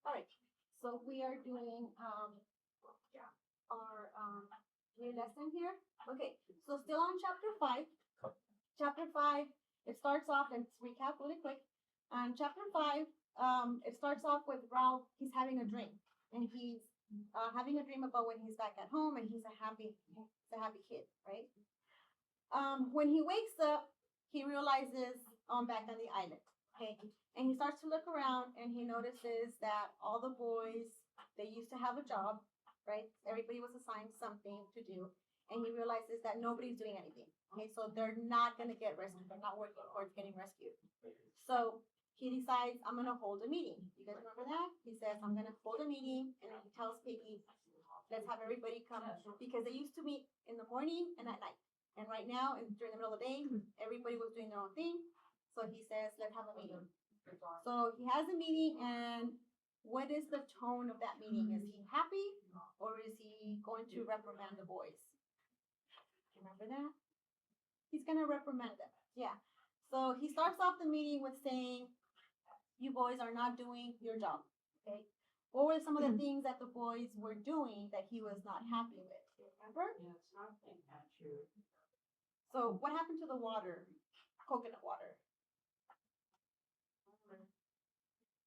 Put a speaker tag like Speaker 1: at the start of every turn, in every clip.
Speaker 1: All right. So we are doing our new lesson here. Okay. So still on chapter 5. Chapter 5. It starts off. Let's recap really quick. Chapter 5. It starts off with Ralph. He's having a dream, and he's having a dream about when he's back at home, and he's a happy kid, right? When he wakes up, he realizes I'm back on the island. Okay. And he starts to look around and he notices that all the boys, they used to have a job, right? Everybody was assigned something to do. And he realizes that nobody's doing anything. Okay. So they're not going to get rescued. They're not working towards getting rescued. So he decides, I'm going to hold a meeting. You guys remember that? He says, I'm going to hold a meeting. And he tells Piggy, let's have everybody come. Because they used to meet in the morning and at night. And right now, during the middle of the day, everybody was doing their own thing. So he says, let's have a meeting. So he has a meeting, and what is the tone of that meeting? Is he happy, or is he going to reprimand the boys? Remember that? He's going to reprimand them. Yeah. So he starts off the meeting with saying, you boys are not doing your job. Okay. What were some of the things that the boys were doing that he was not happy with? Remember?
Speaker 2: Yeah, it's not true.
Speaker 1: So what happened to the water? Coconut water.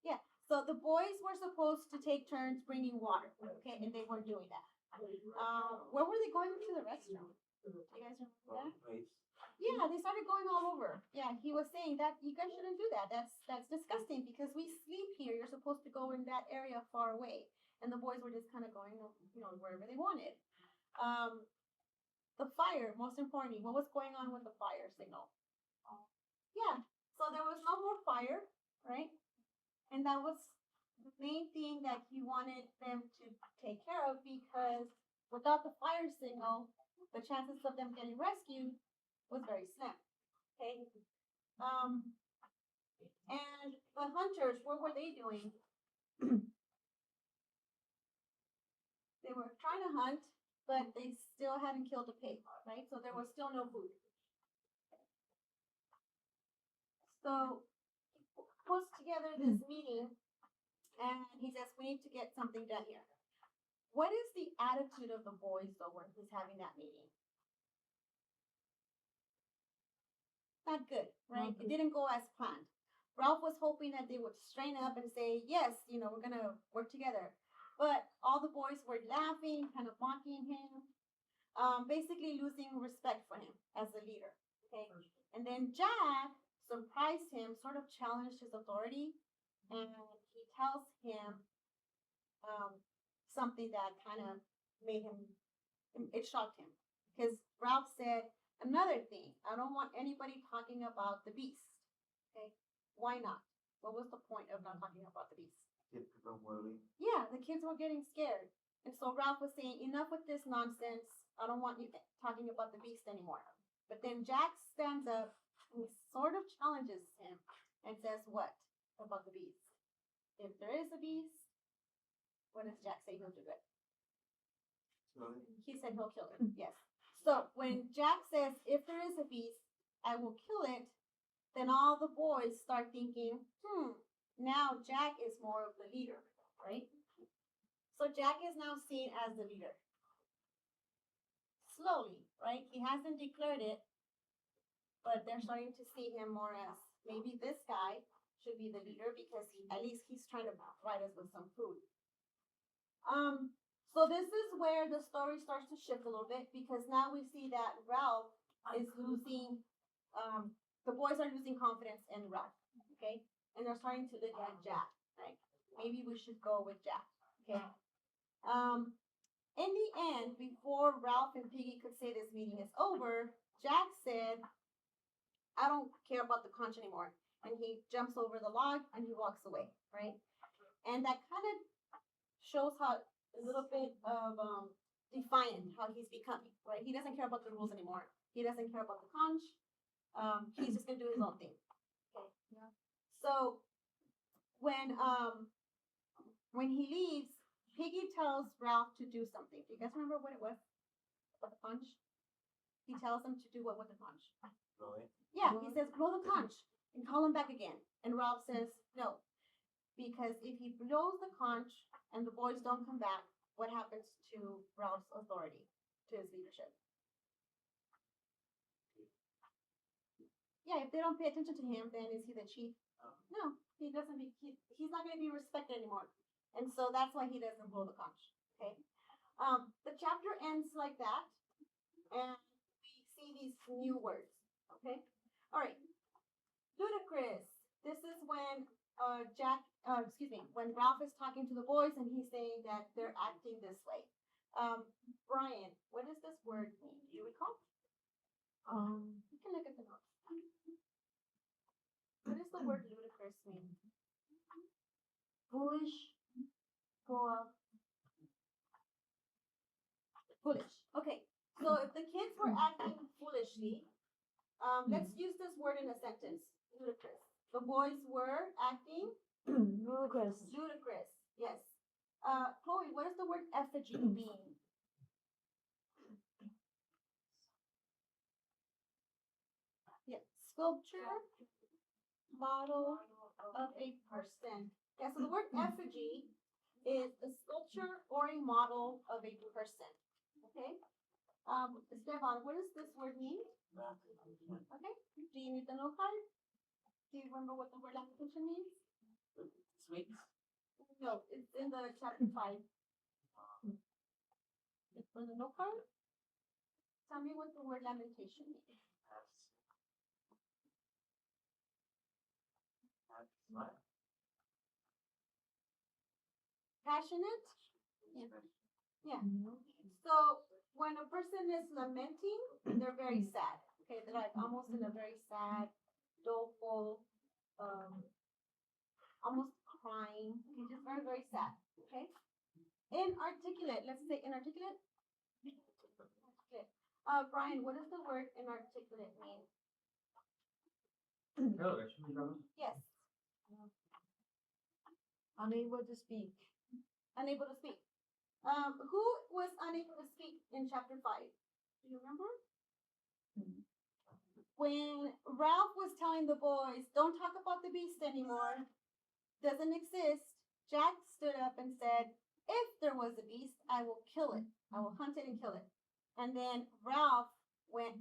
Speaker 1: Yeah. So the boys were supposed to take turns bringing water, okay, and they weren't doing that. Where were they going to the restroom? Do you guys remember that? Yeah, they started going all over. Yeah, he was saying that you guys shouldn't do that. That's disgusting because we sleep here. You're supposed to go in that area far away. And the boys were just kind of going, wherever they wanted. The fire, most importantly, what was going on with the fire signal? Yeah, so there was no more fire, right? And that was the main thing that he wanted them to take care of because without the fire signal, the chances of them getting rescued was very slim. Okay. And the hunters, what were they doing? They were trying to hunt, but they still hadn't killed a pig, right? So there was still no food. So he puts together this meeting and he says, we need to get something done here. What is the attitude of the boys, though, when he's having that meeting? Not good, right? It didn't go as planned. Ralph was hoping that they would strain up and say, yes, we're going to work together. But all the boys were laughing, kind of mocking him, basically losing respect for him as a leader. Okay. And then Jack surprised him, sort of challenged his authority, and he tells him something that kind of made him, it shocked him. Because Ralph said, another thing, I don't want anybody talking about the beast. Okay, why not? What was the point of not talking about the beast? Yeah, the kids were getting scared. And so Ralph was saying, enough with this nonsense. I don't want you talking about the beast anymore. But then Jack stands up and he sort of challenges him and says, what about the beast? If there is a beast, what does Jack say he'll do it? He said he'll kill it. Yes. So when Jack says, if there is a beast, I will kill it, then all the boys start thinking, now Jack is more of the leader, right? So Jack is now seen as the leader. Slowly, right? He hasn't declared it, but they're starting to see him more as maybe this guy should be the leader because at least he's trying to provide us with some food. So this is where the story starts to shift a little bit because now we see that Ralph is losing, the boys are losing confidence in Ralph, okay? And they're starting to look at Jack, right? Maybe we should go with Jack, okay? In the end, before Ralph and Piggy could say this meeting is over, Jack said, I don't care about the conch anymore. And he jumps over the log and he walks away, right? And that kind of shows how a little bit of defiant how he's becoming, right? He doesn't care about the rules anymore. He doesn't care about the conch. He's just gonna do his own thing. Okay. Yeah. So when he leaves, Piggy tells Ralph to do something. Do you guys remember what it was? About the conch? He tells him to do what with the conch? Really? Yeah, he says blow the conch and call him back again. And Ralph says no. because if he blows the conch and the boys don't come back, what happens to Ralph's authority, to his leadership? Yeah, if they don't pay attention to him, then is he the chief? No, he doesn't. He's not going to be respected anymore, and so that's why he doesn't blow the conch. Okay, the chapter ends like that, and we see these new words. Okay, all right. Ludicrous. This is when when Ralph is talking to the boys and he's saying that they're acting this way. Brian, what does this word mean? Do you recall? You can look at the notes. What does the word ludicrous mean? Foolish. Foolish. Okay. So if the kids were acting foolishly, let's use this word in a sentence. Ludicrous. The boys were acting
Speaker 3: Ludicrous.
Speaker 1: ludicrous. Yes. Chloe, what does the word effigy mean? Yeah. Sculpture, model of a person. Yeah, so the word effigy is a sculpture or a model of a person. Okay? Stefan, what does this word mean? Okay. Do you need the note card? Do you remember what the word application means?
Speaker 2: Sweet.
Speaker 1: No, it's in the chapter 5. It's in the note card. Tell me what the word lamentation means. Passionate? Yeah. So when a person is lamenting, they're very sad. Okay, they're like almost in a very sad, doleful, almost crying. Okay, just very, very sad. Okay. Inarticulate. Let's say inarticulate. Inarticulate. Brian, what does the word inarticulate mean? Yes.
Speaker 3: Unable to speak.
Speaker 1: Unable to speak. Who was unable to speak in chapter 5? Do you remember? When Ralph was telling the boys, don't talk about the beast anymore, doesn't exist, Jack stood up and said, if there was a beast, I will kill it. I will hunt it and kill it. And then Ralph went,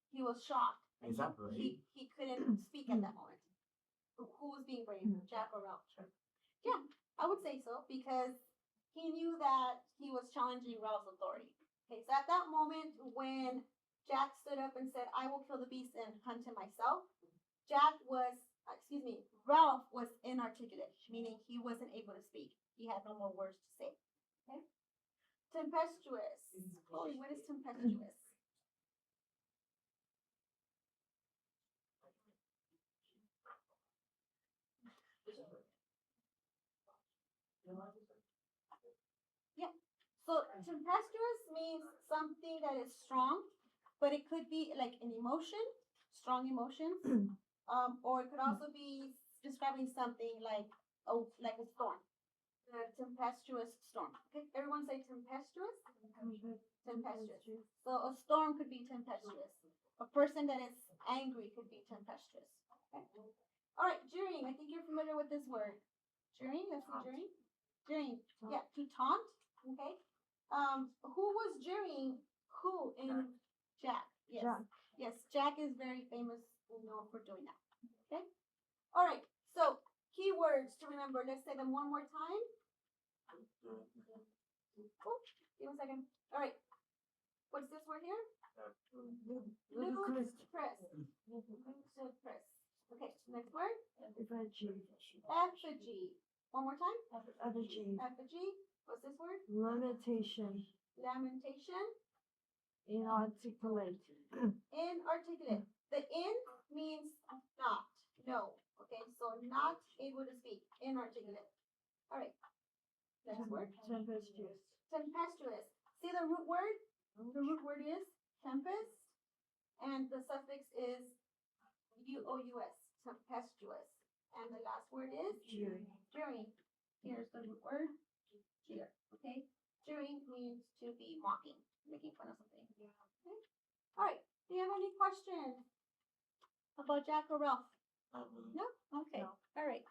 Speaker 1: he was shocked.
Speaker 2: Is that brave?
Speaker 1: He couldn't speak at that moment. Who was being brave, Jack or Ralph? Yeah, I would say so, because he knew that he was challenging Ralph's authority. Okay, so at that moment when Jack stood up and said, I will kill the beast and hunt him myself, Ralph was inarticulate, meaning he wasn't able to speak. He had no more words to say. Okay? Tempestuous. Chloe, what is tempestuous? Yeah. So tempestuous means something that is strong, but it could be like an emotion, strong emotions, or it could also be describing something like a storm, a tempestuous storm. Okay, everyone say tempestuous. Tempestuous. So a storm could be tempestuous. A person that is angry could be tempestuous. Okay. All right, jeering. I think you're familiar with this word. Jeering. Let's see, jeering. Jeering. Yeah, to taunt. Okay. Who was jeering who in Jack? Yes.
Speaker 3: Jack.
Speaker 1: Yes, Jack is very famous, known for doing that. Okay. All right. So keywords to remember. Let's say them one more time. Oh, give me a second. All right. What's this word here?
Speaker 3: Ludicrous.
Speaker 1: Ludicrous. Okay. Next word.
Speaker 3: Effigy.
Speaker 1: Effigy. One more time.
Speaker 3: Effigy.
Speaker 1: Effigy. What's this word?
Speaker 3: Lamentation.
Speaker 1: Lamentation.
Speaker 3: Inarticulate.
Speaker 1: Inarticulate. The in means not, no. Okay, so not able to speak. Inarticulate. All right. Next word.
Speaker 3: Tempestuous.
Speaker 1: Tempestuous. See the root word? The root word is tempest, and the suffix is uous. Tempestuous. And the last word is
Speaker 3: Jeering.
Speaker 1: jeering. Here's the root word. Jeer. Okay. Jeering means to be mocking, making fun of something. Okay. All right. Do you have any questions about Jack or Ralph? No? Okay.
Speaker 3: No.
Speaker 1: All right.